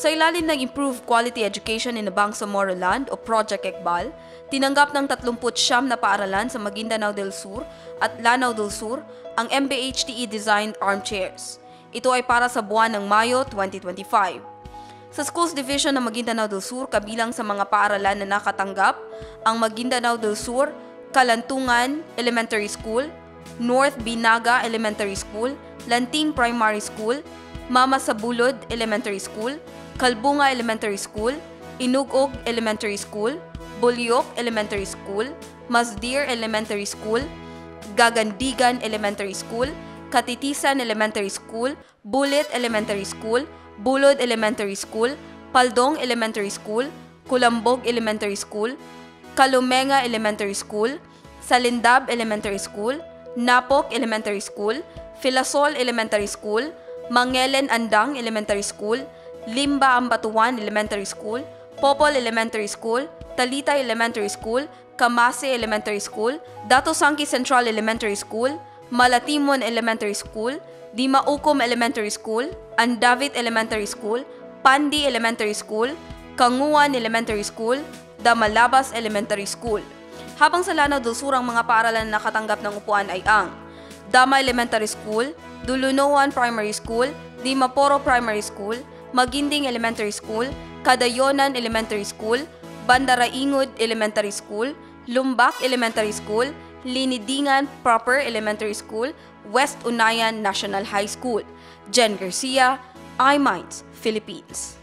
Sa ilalim ng Improved Quality Education in the Bangsamoro Land o Project Ekbal, tinanggap ng 39 na paaralan sa Maguindanao del Sur at Lanao del Sur ang MBHTE-designed armchairs. Ito ay para sa buwan ng Mayo 2025. Sa Schools Division ng Maguindanao del Sur, kabilang sa mga paaralan na nakatanggap ang Maguindanao del Sur, Kalantungan Elementary School, North Binaga Elementary School, Lanting Primary School, Mama Sabulod Elementary School, Kalbunga Elementary School, Inugog Elementary School, Bulyok Elementary School, Masdir Elementary School, Gagandigan Elementary School, Katitisan Elementary School, Bulit Elementary School, Bulod Elementary School, Paldong Elementary School, Kulambog Elementary School, Kalumenga Elementary School, Salindab Elementary School, Napok Elementary School, Filasol Elementary School, Mangelen Andang Elementary School, Limba Ambatuan Elementary School, Popol Elementary School, Talita Elementary School, Kamase Elementary School, Dato Sangki Central Elementary School, Malatimon Elementary School, Dimaukom Elementary School, Andavit Elementary School, Pandi Elementary School, Kanguan Elementary School, Damalabas Elementary School. Habang sa Lanao del Sur, ang mga paaralan na nakatanggap ng upuan ay ang Dama Elementary School, Dulunoan Primary School, Dimaporo Primary School, Maginding Elementary School, Kadayonan Elementary School, Bandaraingod Elementary School, Lumbak Elementary School, Linidingan Proper Elementary School, West Unayan National High School. Jen Garcia, iMinds, Philippines.